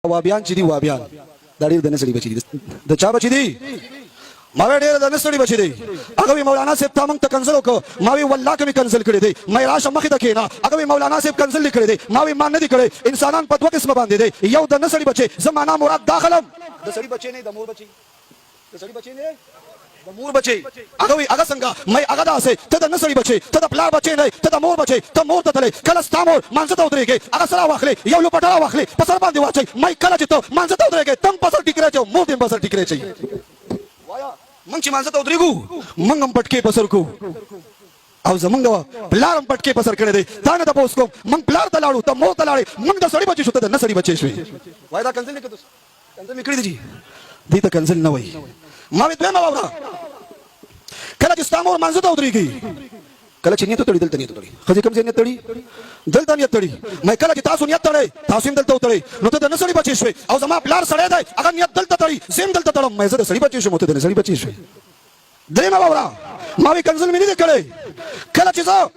وابیان چې دي وابیان دا ډېر د نسړي بچي دي د چا بچي دي ما ډېر د نسړي بچي دي هغه مولانا صاحب ته موږ ته کنزل وکړو ما وی والله کې کنزل کړی دی مې راشه مخې ته کېنا هغه مولانا صاحب کنزل لیکړی دی ما وی مان نه دی کړی انسانان په دوه قسمه باندې دی یو د نسړي بچي زمانہ مراد داخلم د سړي بچي نه د مور بچي د سړي بچي نه د مور بچي هغه وی هغه څنګه مې هغه داسې ته د نسړي بچي ته د پلار بچي نه ته د مور بچي ته مور ته تلې کله ستا مور مانځه ته ودرېږي هغه سره واخلې یو لوپټه واخلې په سر باندې واچي مې کله چې ته مانځه ته ودرېږي تم په سر ټیکرې چو مور دې په سر ټیکرې چي وایا مونږ چې مانځه ته ودرېږو مونږ هم پټکې په سر کو او زمونږ پلار هم پټکې په سر کړی دی تا نه تپوس کوم مونږ پلار ته لاړو ته مور ته لاړې مونږ د سړي بچي شو ته د نسړي بچي شوې وای دا کنزل نه کړو کنزل نکړی دی دې ته کنزل نه وای ما وی دویمه واوره کله چې ستا مور مانځه ته ودرېږي کله چې نیت تړي دلته نیت تړي خځې کوم ځای نیت تړي دلته نیت تړي مې کله چې تاسو نیت تړئ تاسو هم دلته وتړئ نو ته د نسړي بچی شوې او زما پلار سړی دی هغه نیت دلته تړي زه هم دلته تړم مې زه د سړي بچی شوم ته د نسړي بچی شوې درېیمه واوره ما وی کنزل مې نه دی کړی کله چې زه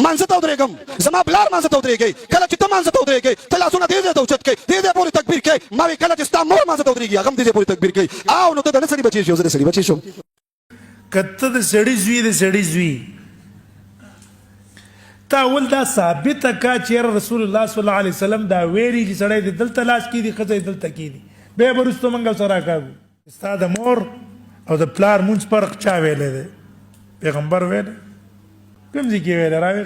مانځه ته ودرېږم زما پلار مانځه ته ودرېږي کله چې ته مانځه ته ودرېږې ته لاسونه دې ځای ته اوچت کړې دې ځای پورې تکبیر کړې ما وی کله چې ستا مور مانځه ته ودرېږي هغه هم دې ځای پورې تکبیر کوي او نو ته د نسړي بچی شو زه د سړي بچی شوم کته د سړي زوی د سړي زوی تا ول دا ثابت کا چې رسول الله صلی الله علیه وسلم دا ویری چې سړی د دلته لاس کې دي خزه دلته کې دي به ورستو منګو سره کاغو استاد مور او د پلار مونږ فرق چا ویلې ده پیغمبر ویل کوم ځای کې ویل راوي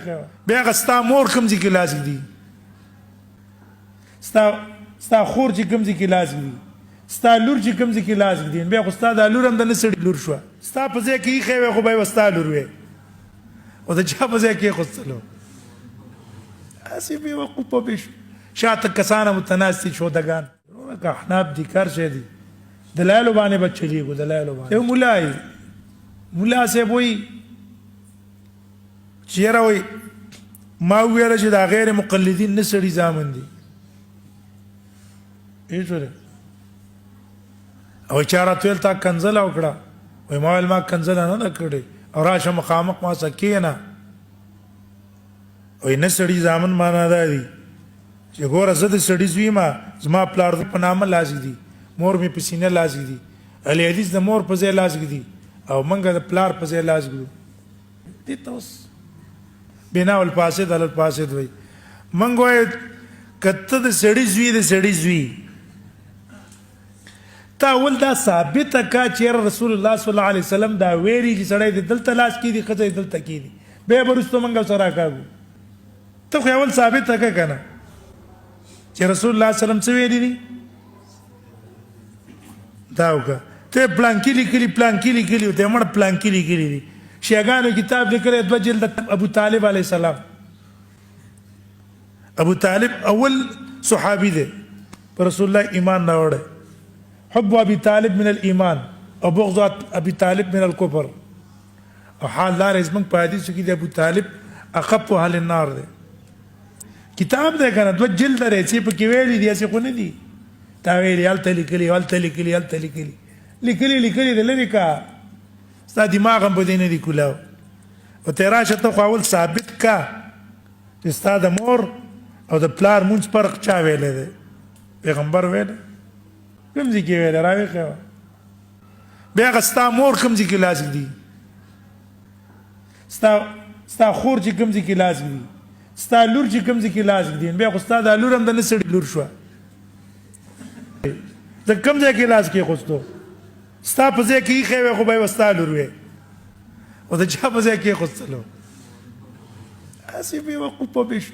بیا غستا مور کوم ځای کې لاس دي ستا خور چې کوم ځای کې لاس دي ستا لور چې کوم ځای کې لاس دي بیا خو ستا د لور هم د نسړي لور شو ستا په ځای کې خو به وستا لور وي او د چا په ځای کې خوستلو اسی به وقوف بش شاته کسانه متناسي شو دغان که احناب دي کار شه دي دلایل باندې بچلی کو دلایل باندې یو مولا سه وای چیرې وای ما ویل چې دا غیر مقلدین نسړي ځامن دي ایښوره او چارات ویل تا کنزل او کړه وای ما ول ما کنزل نه کړې او راشه مخامخ ما سکینه وای نسړي ځامن معنا ده دي چې ګوره زه د سړي زوی ما زما پلار په نامه لازم دي مور می په سینه لازم دي علي حدیث د مور په ځای لازم دي او منګه د پلار په ځای لازم دي تاسو بنا ول پاسه دل پاسه دوی منګوي کته د سړي زوی د سړي زوی تا ول دا ثابت کا چې رسول الله صلی الله علیه وسلم دا ویری چې سړی د دلته لاس کې دي خځه دلته کې دي به ورستو منګو سره کاغو ته خو اول ثابت کا کنه چې رسول الله صلی الله علیه وسلم څه ویلي دي دا وکړه ته پلانکی لیکلی ته مړ پلانکی لیکلی دي شیعاګانو کتاب لیکلی دوه جلد ابو طالب علیه السلام ابو طالب اول صحابي دی پر رسول الله ایمان راوړی حب ابي طالب من الايمان او بغض ابي طالب من الكفر او حال دار اسمن په حدیث کې د ابو طالب اخف اهل النار دی کتاب دی کنه دوه جلد لري چې په کې ویلي دي چې کو نه دي تا ویلي الته لیکلي د لری کا ستا دماغ هم بده نه دی کولاو او تراشه ته اول ثابت کا چې ستا د مور او د پلار مونږ فرق چا ویلې ده پیغمبر ویل کوم ځای کې ویل راوي خو بیا غستا مور کوم ځای کې لازم دي ستا خور چې کوم ځای کې لازم دي ستا لور چې کوم ځای کې لازم دي بیا خو ستا د لور هم د نسړي لور شو د کوم ځای کې لاس کې خوستو ستا په ځای کې خو به وستا لور وي او د چا په ځای کې خوستلو اسی به وقوف بش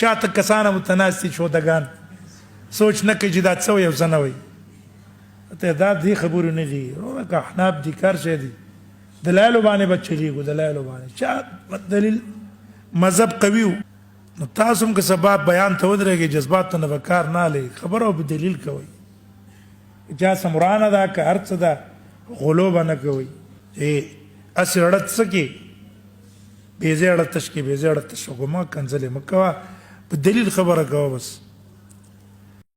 شاته کسانه متناسي شو دغان سوچ نه کې چې دا څو یو سنوي ته دا دې خبرو نه دي او که احناب دي کار شه دي دلایل باندې بچلی کو دلایل باندې چا دلیل مذهب قوي نو تاسو هم که سبب بیان ته ودرېږي جذبات ته نه کار نه لې خبرو به دلیل کوي جا سمرانه دا که هر څه دا غلو نه کوي اسړت سکی به زړه تشکی به زړه تشګو ما کنځلې مکوا په دلیل خبره کوي بس